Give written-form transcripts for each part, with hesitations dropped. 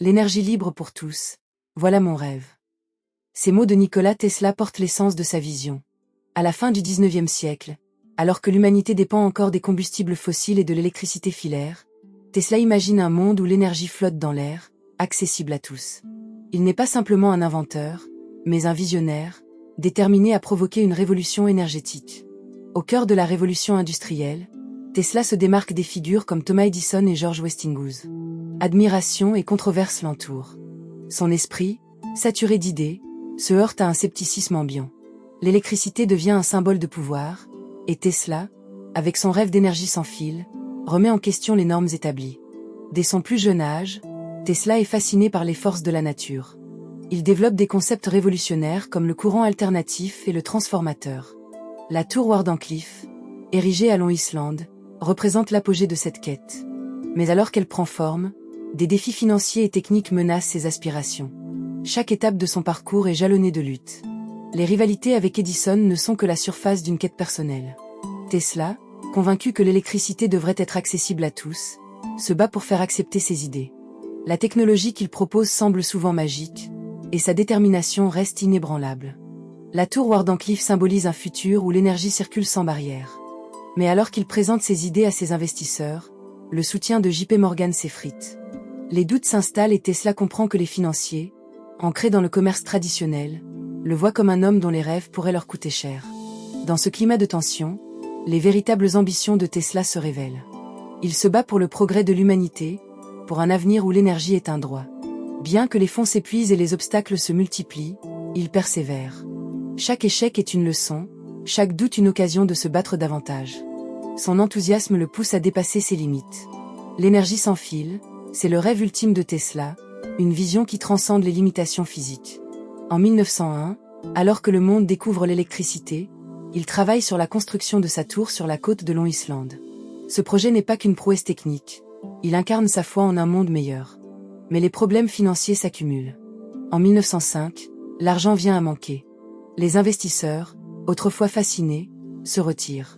L'énergie libre pour tous. Voilà mon rêve. Ces mots de Nikola Tesla portent l'essence de sa vision. À la fin du XIXe siècle, alors que l'humanité dépend encore des combustibles fossiles et de l'électricité filaire, Tesla imagine un monde où l'énergie flotte dans l'air, accessible à tous. Il n'est pas simplement un inventeur, mais un visionnaire, déterminé à provoquer une révolution énergétique. Au cœur de la révolution industrielle, Tesla se démarque des figures comme Thomas Edison et George Westinghouse. Admiration et controverse l'entourent. Son esprit, saturé d'idées, se heurte à un scepticisme ambiant. L'électricité devient un symbole de pouvoir, et Tesla, avec son rêve d'énergie sans fil, remet en question les normes établies. Dès son plus jeune âge, Tesla est fasciné par les forces de la nature. Il développe des concepts révolutionnaires comme le courant alternatif et le transformateur. La tour Wardenclyffe, érigée à Long Island, représente l'apogée de cette quête. Mais alors qu'elle prend forme, des défis financiers et techniques menacent ses aspirations. Chaque étape de son parcours est jalonnée de luttes. Les rivalités avec Edison ne sont que la surface d'une quête personnelle. Tesla, convaincu que l'électricité devrait être accessible à tous, se bat pour faire accepter ses idées. La technologie qu'il propose semble souvent magique, et sa détermination reste inébranlable. La tour Wardenclyffe symbolise un futur où l'énergie circule sans barrière. Mais alors qu'il présente ses idées à ses investisseurs, le soutien de JP Morgan s'effrite. Les doutes s'installent et Tesla comprend que les financiers, ancrés dans le commerce traditionnel, le voient comme un homme dont les rêves pourraient leur coûter cher. Dans ce climat de tension, les véritables ambitions de Tesla se révèlent. Il se bat pour le progrès de l'humanité, pour un avenir où l'énergie est un droit. Bien que les fonds s'épuisent et les obstacles se multiplient, il persévère. Chaque échec est une leçon, chaque doute une occasion de se battre davantage. Son enthousiasme le pousse à dépasser ses limites. L'énergie sans fil, c'est le rêve ultime de Tesla, une vision qui transcende les limitations physiques. En 1901, alors que le monde découvre l'électricité, il travaille sur la construction de sa tour sur la côte de Long Island. Ce projet n'est pas qu'une prouesse technique, il incarne sa foi en un monde meilleur. Mais les problèmes financiers s'accumulent. En 1905, l'argent vient à manquer. Les investisseurs, autrefois fascinés, se retirent.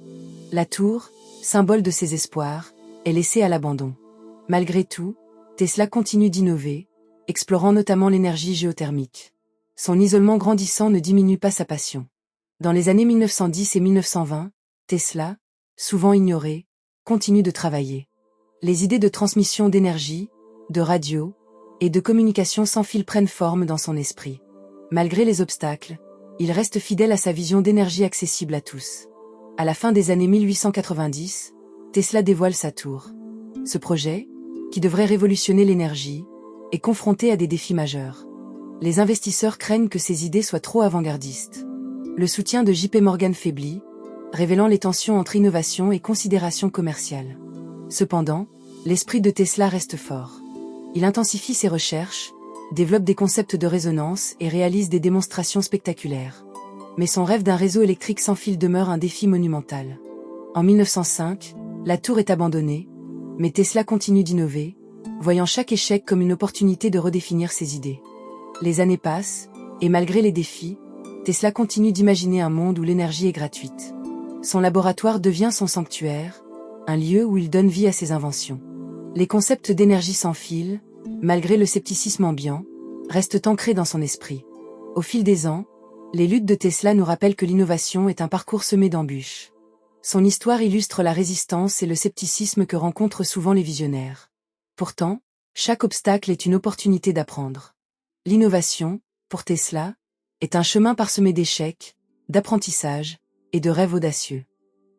La tour, symbole de ses espoirs, est laissée à l'abandon. Malgré tout, Tesla continue d'innover, explorant notamment l'énergie géothermique. Son isolement grandissant ne diminue pas sa passion. Dans les années 1910 et 1920, Tesla, souvent ignoré, continue de travailler. Les idées de transmission d'énergie, de radio et de communication sans fil prennent forme dans son esprit. Malgré les obstacles, il reste fidèle à sa vision d'énergie accessible à tous. À la fin des années 1890, Tesla dévoile sa tour. Ce projet, qui devrait révolutionner l'énergie, est confronté à des défis majeurs. Les investisseurs craignent que ses idées soient trop avant-gardistes. Le soutien de JP Morgan faiblit, révélant les tensions entre innovation et considération commerciale. Cependant, l'esprit de Tesla reste fort. Il intensifie ses recherches, développe des concepts de résonance et réalise des démonstrations spectaculaires. Mais son rêve d'un réseau électrique sans fil demeure un défi monumental. En 1905, la tour est abandonnée, mais Tesla continue d'innover, voyant chaque échec comme une opportunité de redéfinir ses idées. Les années passent, et malgré les défis, Tesla continue d'imaginer un monde où l'énergie est gratuite. Son laboratoire devient son sanctuaire, un lieu où il donne vie à ses inventions. Les concepts d'énergie sans fil, malgré le scepticisme ambiant, restent ancrés dans son esprit. Au fil des ans, les luttes de Tesla nous rappellent que l'innovation est un parcours semé d'embûches. Son histoire illustre la résistance et le scepticisme que rencontrent souvent les visionnaires. Pourtant, chaque obstacle est une opportunité d'apprendre. L'innovation, pour Tesla, est un chemin parsemé d'échecs, d'apprentissage et de rêves audacieux.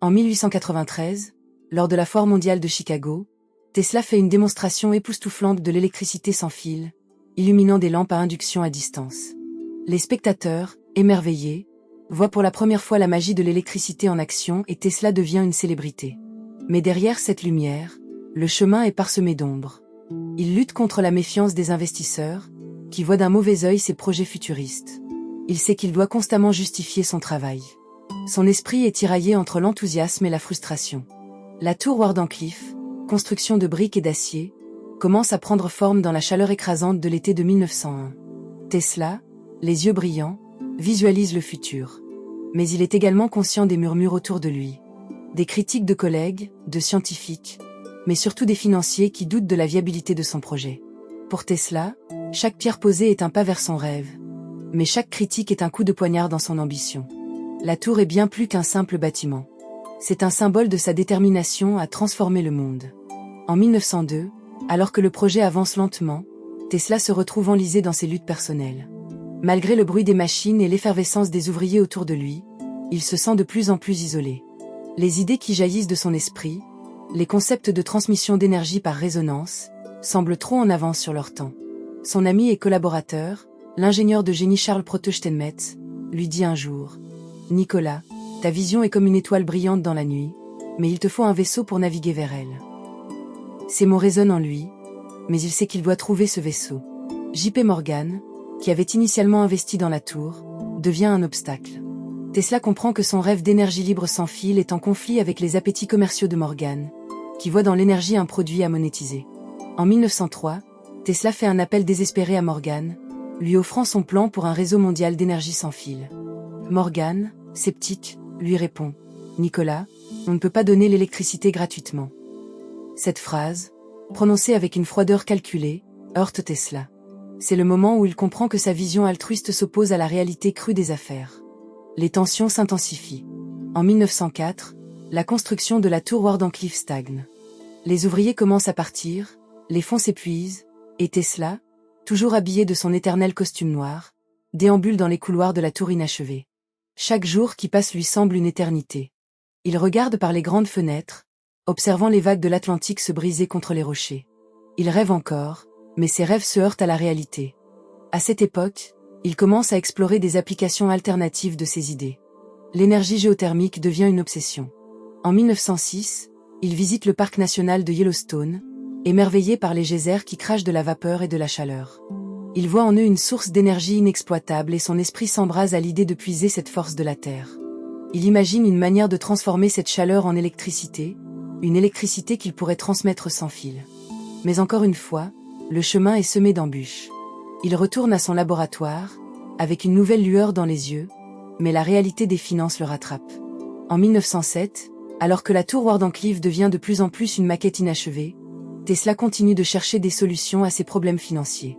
En 1893, lors de la Foire mondiale de Chicago, Tesla fait une démonstration époustouflante de l'électricité sans fil, illuminant des lampes à induction à distance. Les spectateurs, émerveillés, voient pour la première fois la magie de l'électricité en action et Tesla devient une célébrité. Mais derrière cette lumière, le chemin est parsemé d'ombres. Il lutte contre la méfiance des investisseurs, qui voient d'un mauvais œil ses projets futuristes. Il sait qu'il doit constamment justifier son travail. Son esprit est tiraillé entre l'enthousiasme et la frustration. La tour Wardenclyffe, construction de briques et d'acier, commence à prendre forme dans la chaleur écrasante de l'été de 1901. Tesla, les yeux brillants, visualise le futur. Mais il est également conscient des murmures autour de lui. Des critiques de collègues, de scientifiques, mais surtout des financiers qui doutent de la viabilité de son projet. Pour Tesla, chaque pierre posée est un pas vers son rêve. Mais chaque critique est un coup de poignard dans son ambition. La tour est bien plus qu'un simple bâtiment. C'est un symbole de sa détermination à transformer le monde. En 1902, alors que le projet avance lentement, Tesla se retrouve enlisé dans ses luttes personnelles. Malgré le bruit des machines et l'effervescence des ouvriers autour de lui, il se sent de plus en plus isolé. Les idées qui jaillissent de son esprit, les concepts de transmission d'énergie par résonance, semblent trop en avance sur leur temps. Son ami et collaborateur, l'ingénieur de génie Charles Proto-Steinmetz, lui dit un jour « Nicolas, ta vision est comme une étoile brillante dans la nuit, mais il te faut un vaisseau pour naviguer vers elle. » Ces mots résonnent en lui, mais il sait qu'il doit trouver ce vaisseau. J.P. Morgan, qui avait initialement investi dans la tour, devient un obstacle. Tesla comprend que son rêve d'énergie libre sans fil est en conflit avec les appétits commerciaux de Morgan, qui voit dans l'énergie un produit à monétiser. En 1903, Tesla fait un appel désespéré à Morgan, lui offrant son plan pour un réseau mondial d'énergie sans fil. Morgan, sceptique, lui répond « Nicolas, on ne peut pas donner l'électricité gratuitement. » Cette phrase, prononcée avec une froideur calculée, heurte Tesla. C'est le moment où il comprend que sa vision altruiste s'oppose à la réalité crue des affaires. Les tensions s'intensifient. En 1904, la construction de la tour Wardenclyffe stagne. Les ouvriers commencent à partir, les fonds s'épuisent, et Tesla, toujours habillé de son éternel costume noir, déambule dans les couloirs de la tour inachevée. Chaque jour qui passe lui semble une éternité. Il regarde par les grandes fenêtres, observant les vagues de l'Atlantique se briser contre les rochers. Il rêve encore, mais ses rêves se heurtent à la réalité. À cette époque, il commence à explorer des applications alternatives de ses idées. L'énergie géothermique devient une obsession. En 1906, il visite le parc national de Yellowstone, émerveillé par les geysers qui crachent de la vapeur et de la chaleur. Il voit en eux une source d'énergie inexploitable et son esprit s'embrase à l'idée de puiser cette force de la Terre. Il imagine une manière de transformer cette chaleur en électricité, une électricité qu'il pourrait transmettre sans fil. Mais encore une fois, le chemin est semé d'embûches. Il retourne à son laboratoire, avec une nouvelle lueur dans les yeux, mais la réalité des finances le rattrape. En 1907, alors que la tour Wardenclyffe devient de plus en plus une maquette inachevée, Tesla continue de chercher des solutions à ses problèmes financiers.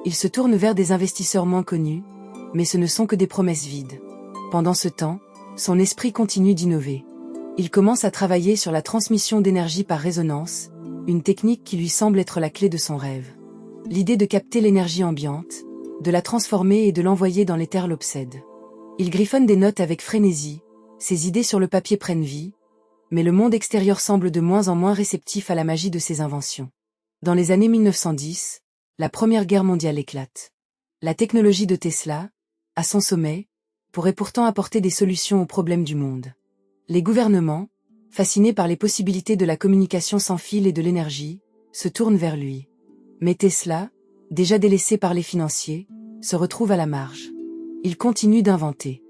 Il se tourne vers des investisseurs moins connus, mais ce ne sont que des promesses vides. Pendant ce temps, son esprit continue d'innover. Il commence à travailler sur la transmission d'énergie par résonance, une technique qui lui semble être la clé de son rêve. L'idée de capter l'énergie ambiante, de la transformer et de l'envoyer dans l'éther l'obsède. Il griffonne des notes avec frénésie, ses idées sur le papier prennent vie, mais le monde extérieur semble de moins en moins réceptif à la magie de ses inventions. Dans les années 1910, la Première Guerre mondiale éclate. La technologie de Tesla, à son sommet, pourrait pourtant apporter des solutions aux problèmes du monde. Les gouvernements, fascinés par les possibilités de la communication sans fil et de l'énergie, se tournent vers lui. Mais Tesla, déjà délaissé par les financiers, se retrouve à la marge. Il continue d'inventer.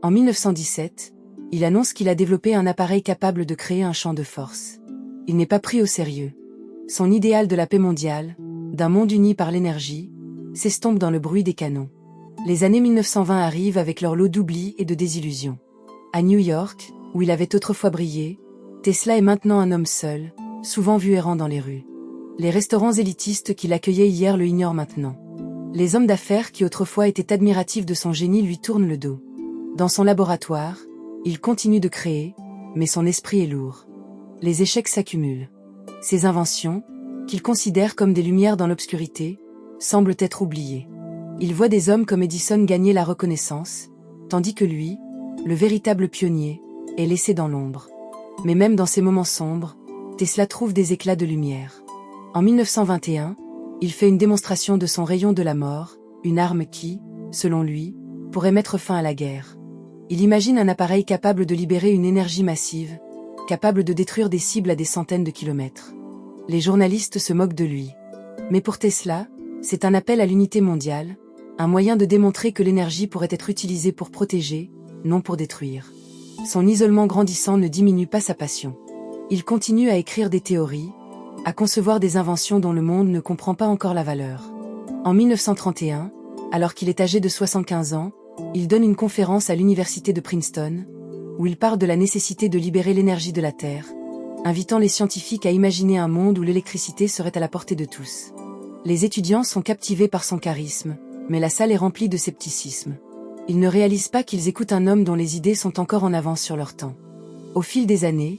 En 1917, il annonce qu'il a développé un appareil capable de créer un champ de force. Il n'est pas pris au sérieux. Son idéal de la paix mondiale, d'un monde uni par l'énergie, s'estompe dans le bruit des canons. Les années 1920 arrivent avec leur lot d'oubli et de désillusions. À New York, où il avait autrefois brillé, Tesla est maintenant un homme seul, souvent vu errant dans les rues. Les restaurants élitistes qui l'accueillaient hier le ignorent maintenant. Les hommes d'affaires qui autrefois étaient admiratifs de son génie lui tournent le dos. Dans son laboratoire, il continue de créer, mais son esprit est lourd. Les échecs s'accumulent. Ses inventions, qu'il considère comme des lumières dans l'obscurité, semblent être oubliées. Il voit des hommes comme Edison gagner la reconnaissance, tandis que lui, le véritable pionnier, est laissé dans l'ombre. Mais même dans ces moments sombres, Tesla trouve des éclats de lumière. En 1921, il fait une démonstration de son rayon de la mort, une arme qui, selon lui, pourrait mettre fin à la guerre. Il imagine un appareil capable de libérer une énergie massive, capable de détruire des cibles à des centaines de kilomètres. Les journalistes se moquent de lui. Mais pour Tesla, c'est un appel à l'unité mondiale, un moyen de démontrer que l'énergie pourrait être utilisée pour protéger, non pour détruire. Son isolement grandissant ne diminue pas sa passion. Il continue à écrire des théories, à concevoir des inventions dont le monde ne comprend pas encore la valeur. En 1931, alors qu'il est âgé de 75 ans, il donne une conférence à l'université de Princeton, où il parle de la nécessité de libérer l'énergie de la Terre, invitant les scientifiques à imaginer un monde où l'électricité serait à la portée de tous. Les étudiants sont captivés par son charisme, mais la salle est remplie de scepticisme. Ils ne réalisent pas qu'ils écoutent un homme dont les idées sont encore en avance sur leur temps. Au fil des années,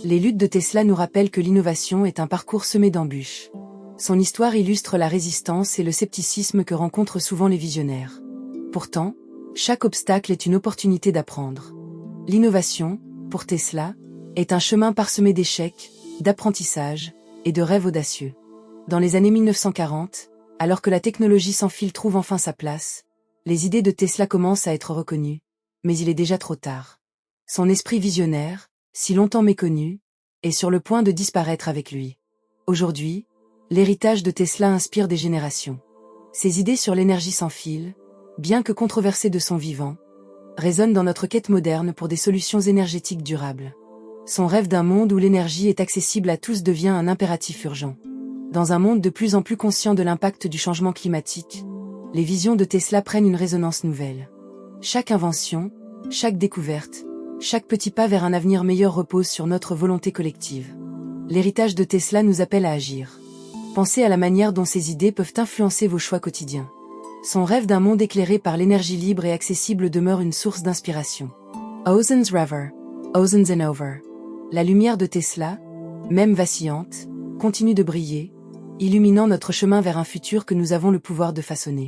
les luttes de Tesla nous rappellent que l'innovation est un parcours semé d'embûches. Son histoire illustre la résistance et le scepticisme que rencontrent souvent les visionnaires. Pourtant, chaque obstacle est une opportunité d'apprendre. L'innovation, pour Tesla, est un chemin parsemé d'échecs, d'apprentissage et de rêves audacieux. Dans les années 1940, alors que la technologie sans fil trouve enfin sa place, les idées de Tesla commencent à être reconnues, mais il est déjà trop tard. Son esprit visionnaire, si longtemps méconnu, est sur le point de disparaître avec lui. Aujourd'hui, l'héritage de Tesla inspire des générations. Ses idées sur l'énergie sans fil, bien que controversées de son vivant, résonnent dans notre quête moderne pour des solutions énergétiques durables. Son rêve d'un monde où l'énergie est accessible à tous devient un impératif urgent. Dans un monde de plus en plus conscient de l'impact du changement climatique, les visions de Tesla prennent une résonance nouvelle. Chaque invention, chaque découverte, chaque petit pas vers un avenir meilleur repose sur notre volonté collective. L'héritage de Tesla nous appelle à agir. Pensez à la manière dont ces idées peuvent influencer vos choix quotidiens. Son rêve d'un monde éclairé par l'énergie libre et accessible demeure une source d'inspiration. Oceans River, Oceans and Over. La lumière de Tesla, même vacillante, continue de briller, illuminant notre chemin vers un futur que nous avons le pouvoir de façonner.